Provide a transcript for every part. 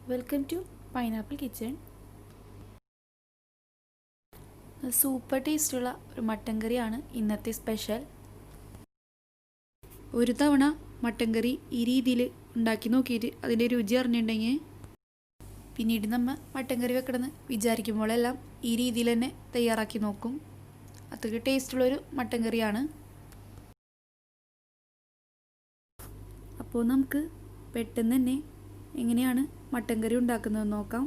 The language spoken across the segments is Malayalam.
Welcome to pineapple kitchen. Super ടേസ്റ്റുള്ള ഒരു മട്ടൻ കറിയാണ് ഇന്നത്തെ സ്പെഷ്യൽ. ഒരു തവണ മട്ടൻ കറി ഈ രീതിയിൽ ഉണ്ടാക്കി നോക്കിയിട്ട് അതിൻ്റെ രുചി അറിഞ്ഞിട്ടുണ്ടെങ്കിൽ പിന്നീട് നമ്മൾ മട്ടൻ കറി വെക്കണമെന്ന് വിചാരിക്കുമ്പോഴെല്ലാം ഈ രീതിയിൽ തന്നെ തയ്യാറാക്കി നോക്കും. അത്രയ്ക്ക് ടേസ്റ്റുള്ളൊരു മട്ടൻ കറിയാണ്. അപ്പോൾ നമുക്ക് പെട്ടെന്ന് തന്നെ എങ്ങനെയാണ് മട്ടൻ കറി ഉണ്ടാക്കുന്നതെന്ന് നോക്കാം.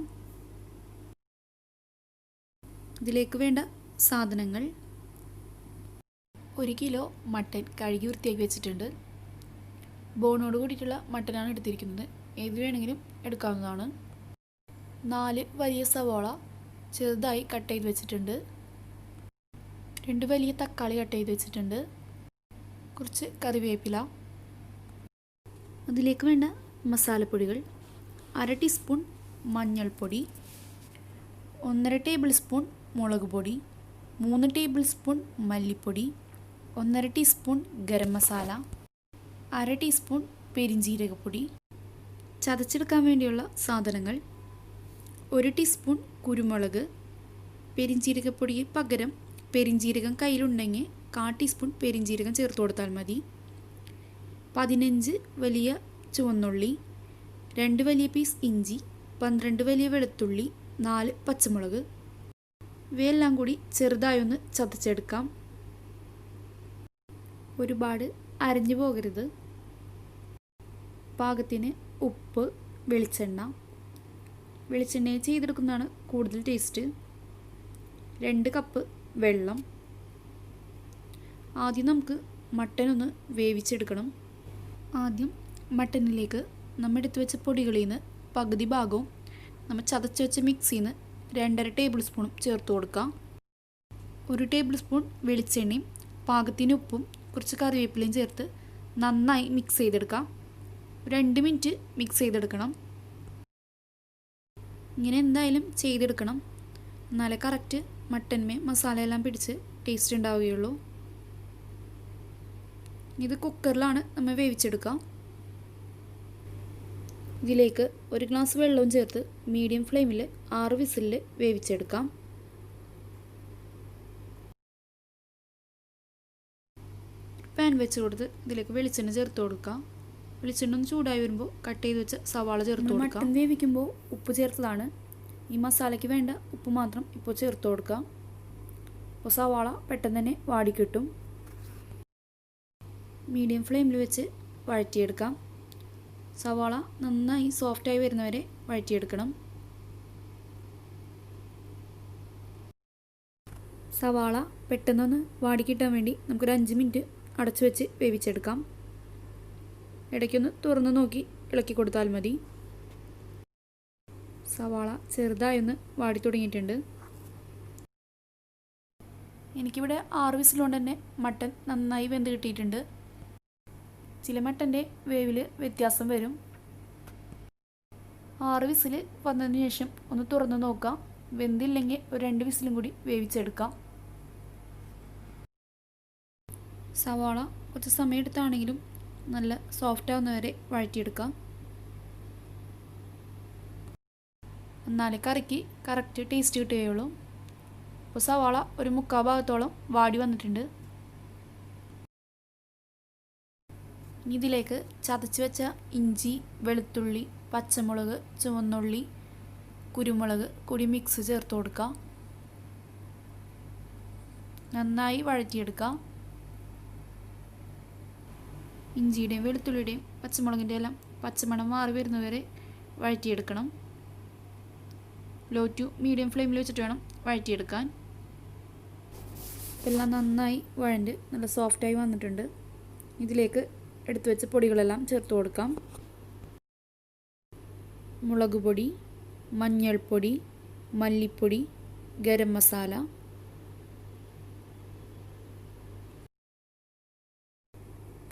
ഇതിലേക്ക് വേണ്ട സാധനങ്ങൾ: 1 കിലോ മട്ടൻ കഴുകി വൃത്തിയാക്കി വെച്ചിട്ടുണ്ട്. ബോണോട് കൂടിയിട്ടുള്ള മട്ടനാണ് എടുത്തിരിക്കുന്നത്. ഏത് വേണമെങ്കിലും എടുക്കാവുന്നതാണ്. 4 വലിയ സവാള ചെറുതായി കട്ട് ചെയ്ത് വെച്ചിട്ടുണ്ട്. 2 വലിയ തക്കാളി കട്ട് ചെയ്ത് വെച്ചിട്ടുണ്ട്. കുറച്ച് കറിവേപ്പില. അതിലേക്ക് വേണ്ട മസാലപ്പൊടികൾ: 1/2 ടീസ്പൂൺ മഞ്ഞൾപ്പൊടി, 1.5 ടേബിൾ സ്പൂൺ മുളക് പൊടി, 3 ടേബിൾ സ്പൂൺ മല്ലിപ്പൊടി, 1.5 ടീസ്പൂൺ ഗരം മസാല, 1/2 ടീസ്പൂൺ പെരിഞ്ജീരകപ്പൊടി. ചതച്ചെടുക്കാൻ വേണ്ടിയുള്ള സാധനങ്ങൾ: 1 ടീസ്പൂൺ കുരുമുളക്. പെരിഞ്ജീരകപ്പൊടിക്ക് പകരം പെരിഞ്ജീരകം കയ്യിലുണ്ടെങ്കിൽ 1/4 ടീസ്പൂൺ പെരിഞ്ജീരകം ചേർത്ത് കൊടുത്താൽ മതി. 15 വലിയ ചുവന്നുള്ളി, 2 വലിയ പീസ് ഇഞ്ചി, 12 വലിയ വെളുത്തുള്ളി, 4 പച്ചമുളക്. ഇവയെല്ലാം കൂടി ചെറുതായി ഒന്ന് ചതച്ചെടുക്കാം. ഒരുപാട് അരഞ്ഞു പോകരുത്. പാകത്തിന് ഉപ്പ്, വെളിച്ചെണ്ണയിൽ ചെയ്തെടുക്കുന്നതാണ് കൂടുതൽ ടേസ്റ്റ്. 2 കപ്പ് വെള്ളം. ആദ്യം നമുക്ക് മട്ടൻ ഒന്ന് വേവിച്ചെടുക്കണം. ആദ്യം മട്ടനിലേക്ക് നമ്മൾ എടുത്തു വെച്ച പൊടികളിൽ നിന്ന് പകുതി ഭാഗവും നമ്മൾ ചതച്ച് വെച്ച മിക്സിയിൽ നിന്ന് 2.5 ടേബിൾ സ്പൂണും ചേർത്ത് കൊടുക്കാം. 1 ടേബിൾ സ്പൂൺ വെളിച്ചെണ്ണയും പാകത്തിന് ഉപ്പും കുറച്ച് കറിവേപ്പിലയും ചേർത്ത് നന്നായി മിക്സ് ചെയ്തെടുക്കാം. 2 മിനിറ്റ് മിക്സ് ചെയ്തെടുക്കണം. ഇങ്ങനെ എന്തായാലും ചെയ്തെടുക്കണം, എന്നാലേ കറക്റ്റ് മട്ടന്മേ മസാലയെല്ലാം പിടിച്ച് ടേസ്റ്റ് ഉണ്ടാവുകയുള്ളൂ. ഇത് കുക്കറിലാണ് നമ്മൾ വേവിച്ചെടുക്കുക. ഇതിലേക്ക് 1 ഗ്ലാസ് വെള്ളവും ചേർത്ത് മീഡിയം ഫ്ലെയിമിൽ 6 വിസിലിൽ വേവിച്ചെടുക്കാം. പാൻ വെച്ച് കൊടുത്ത് ഇതിലേക്ക് വെളിച്ചെണ്ണ ചേർത്ത് കൊടുക്കാം. വെളിച്ചെണ്ണ ഒന്ന് ചൂടായി വരുമ്പോൾ കട്ട് ചെയ്ത് വെച്ച സവാള ചേർത്ത് കൊടുക്കാം. മട്ടൻ വേവിക്കുമ്പോൾ ഉപ്പ് ചേർത്തതാണ്. ഈ മസാലയ്ക്ക് വേണ്ട ഉപ്പ് മാത്രം ഇപ്പോൾ ചേർത്ത് കൊടുക്കാം. അപ്പോൾ സവാള പെട്ടെന്ന് തന്നെ വാടിക്കിട്ടും. മീഡിയം ഫ്ലെയിമിൽ വെച്ച് വഴറ്റിയെടുക്കാം. സവാള നന്നായി സോഫ്റ്റായി വരുന്നവരെ വഴറ്റിയെടുക്കണം. സവാള പെട്ടെന്നൊന്ന് വാടിക്കിട്ടാൻ വേണ്ടി നമുക്കൊരു 5 മിനിറ്റ് അടച്ചു വെച്ച് വേവിച്ചെടുക്കാം. ഇടയ്ക്കൊന്ന് തുറന്ന് നോക്കി ഇളക്കി കൊടുത്താൽ മതി. സവാള ചെറുതായി ഒന്ന് വാടി തുടങ്ങിയിട്ടുണ്ട്. എനിക്കിവിടെ 6 വിസിലുകൊണ്ട് തന്നെ മട്ടൻ നന്നായി വെന്ത് കിട്ടിയിട്ടുണ്ട്. ചില മട്ടൻ്റെ വേവിൽ വ്യത്യാസം വരും. 6 വിസിൽ വന്നതിന് ശേഷം ഒന്ന് തുറന്ന് നോക്കാം. വെന്തില്ലെങ്കിൽ ഒരു 2 വിസിലും കൂടി വേവിച്ചെടുക്കാം. സവാള കുറച്ച് സമയം എടുത്താണെങ്കിലും നല്ല സോഫ്റ്റ് ആവുന്നവരെ വഴറ്റിയെടുക്കാം. എന്നാലേ കറിക്ക് കറക്റ്റ് ടേസ്റ്റ് കിട്ടുകയുള്ളൂ. അപ്പോൾ സവാള ഒരു 3/4 ഭാഗത്തോളം വാടി വന്നിട്ടുണ്ട്. ഇനി ഇതിലേക്ക് ചതച്ച് വെച്ച ഇഞ്ചി, വെളുത്തുള്ളി, പച്ചമുളക്, ചുവന്നുള്ളി, കുരുമുളക് കൂടി മിക്സ് ചേർത്ത് കൊടുക്കാം. നന്നായി വഴറ്റിയെടുക്കാം. ഇഞ്ചിയുടെയും വെളുത്തുള്ളിയുടെയും പച്ചമുളകിൻ്റെ എല്ലാം പച്ചമണം മാറി വരുന്നവരെ വഴറ്റിയെടുക്കണം. ലോ ടു മീഡിയം ഫ്ലെയിമിൽ വെച്ചിട്ട് വേണം വഴറ്റിയെടുക്കാൻ. എല്ലാം നന്നായി വഴണ്ട് നല്ല സോഫ്റ്റായി വന്നിട്ടുണ്ട്. ഇതിലേക്ക് എടുത്തു വെച്ച പൊടികളെല്ലാം ചേർത്ത് കൊടുക്കാം. മുളക് പൊടി, മഞ്ഞൾപ്പൊടി, മല്ലിപ്പൊടി, ഗരം മസാല.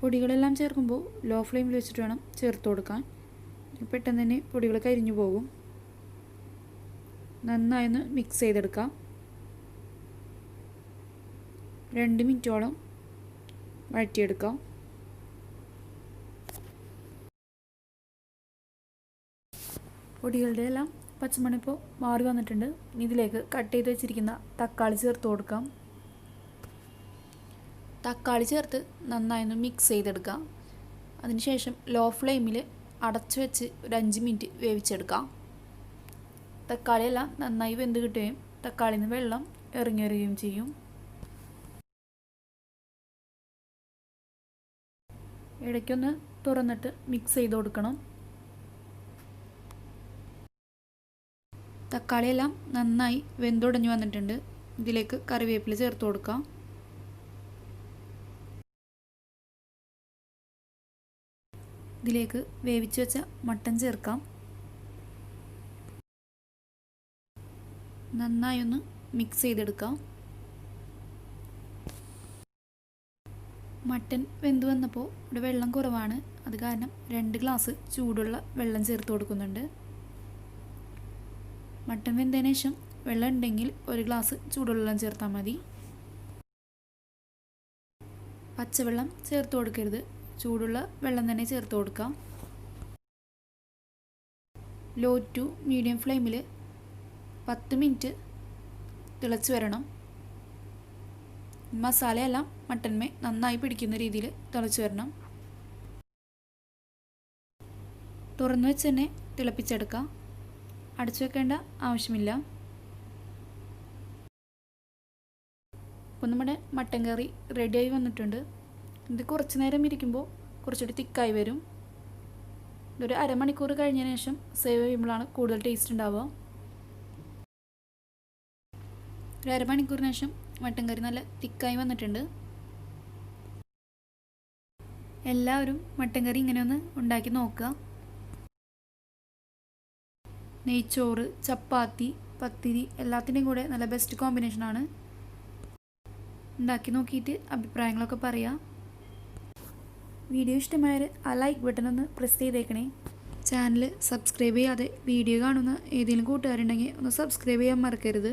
പൊടികളെല്ലാം ചേർക്കുമ്പോൾ ലോ ഫ്ലെയിമിൽ വെച്ചിട്ട് വേണം ചേർത്ത് കൊടുക്കാൻ. പെട്ടെന്ന് തന്നെ പൊടികൾ കരിഞ്ഞു പോകും. നന്നായി ഒന്ന് മിക്സ് ചെയ്തെടുക്കാം. 2 മിനിറ്റോളം വഴറ്റിയെടുക്കാം. പൊടികളുടെ എല്ലാം പച്ചമണം ഇപ്പോൾ മാറി വന്നിട്ടുണ്ട്. ഇനി ഇതിലേക്ക് കട്ട് ചെയ്ത് വെച്ചിരിക്കുന്ന തക്കാളി ചേർത്ത് കൊടുക്കാം. തക്കാളി ചേർത്ത് നന്നായി ഒന്ന് മിക്സ് ചെയ്തെടുക്കാം. അതിനുശേഷം ലോ ഫ്ലെയിമിൽ അടച്ചു വെച്ച് ഒരു 5 മിനിറ്റ് വേവിച്ചെടുക്കാം. തക്കാളിയെല്ലാം നന്നായി വെന്ത് കിട്ടുകയും തക്കാളിയിൽ നിന്ന് വെള്ളം ഇറങ്ങി വരികയും ചെയ്യും. ഇടയ്ക്കൊന്ന് തുറന്നിട്ട് മിക്സ് ചെയ്ത് കൊടുക്കണം. തക്കാളിയെല്ലാം നന്നായി വെന്തുടഞ്ഞു വന്നിട്ടുണ്ട്. ഇതിലേക്ക് കറിവേപ്പില ചേർത്ത് കൊടുക്കാം. ഇതിലേക്ക് വേവിച്ച് വെച്ച മട്ടൻ ചേർക്കാം. നന്നായി ഒന്ന് മിക്സ് ചെയ്തെടുക്കാം. മട്ടൻ വെന്ത് വന്നപ്പോൾ ഇവിടെ വെള്ളം കുറവാണ്. അത് കാരണം 2 ഗ്ലാസ് ചൂടുള്ള വെള്ളം ചേർത്ത് കൊടുക്കുന്നുണ്ട്. മട്ടൻ വെന്തതിന് ശേഷം വെള്ളം ഉണ്ടെങ്കിൽ 1 ഗ്ലാസ് ചൂടുള്ള വെള്ളം ചേർത്താൽ മതി. പച്ചവെള്ളം ചേർത്ത് കൊടുക്കരുത്, ചൂടുള്ള വെള്ളം തന്നെ ചേർത്ത് കൊടുക്കാം. ലോ ടു മീഡിയം ഫ്ലെയിമിൽ 10 മിനിറ്റ് തിളച്ച് വരണം. മസാലയെല്ലാം മട്ടന്മേ നന്നായി പിടിക്കുന്ന രീതിയിൽ തിളച്ച് വരണം. തുറന്നു വെച്ച് തന്നെ തിളപ്പിച്ചെടുക്കാം. അടച്ചു വെക്കേണ്ട ആവശ്യമില്ല. അപ്പോൾ നമ്മുടെ മട്ടൻ കറി റെഡിയായി വന്നിട്ടുണ്ട്. ഇത് കുറച്ച് നേരം ഇരിക്കുമ്പോൾ കുറച്ചുകൂടി തിക്കായി വരും. ഇതൊരു അരമണിക്കൂർ കഴിഞ്ഞതിന് ശേഷം സേവ് ചെയ്യുമ്പോഴാണ് കൂടുതൽ ടേസ്റ്റ് ഉണ്ടാവുക. ഒരു അരമണിക്കൂറിന് ശേഷം മട്ടൻ കറി നല്ല തിക്കായി വന്നിട്ടുണ്ട്. എല്ലാവരും മട്ടൻ കറി ഇങ്ങനെ ഒന്ന് ഉണ്ടാക്കി നോക്കുക. നെയ്ച്ചോറ്, ചപ്പാത്തി, പത്തിരി എല്ലാത്തിൻ്റെയും കൂടെ നല്ല ബെസ്റ്റ് കോമ്പിനേഷനാണ്. ഉണ്ടാക്കി നോക്കിയിട്ട് അഭിപ്രായങ്ങളൊക്കെ പറയാം. വീഡിയോ ഇഷ്ടമായാൽ ആ ലൈക്ക് ബട്ടൺ ഒന്ന് പ്രസ് ചെയ്തേക്കണേ. ചാനൽ സബ്സ്ക്രൈബ് ചെയ്യാതെ വീഡിയോ കാണുന്ന ഏതെങ്കിലും കൂട്ടുകാരുണ്ടെങ്കിൽ ഒന്ന് സബ്സ്ക്രൈബ് ചെയ്യാൻ മറക്കരുത്.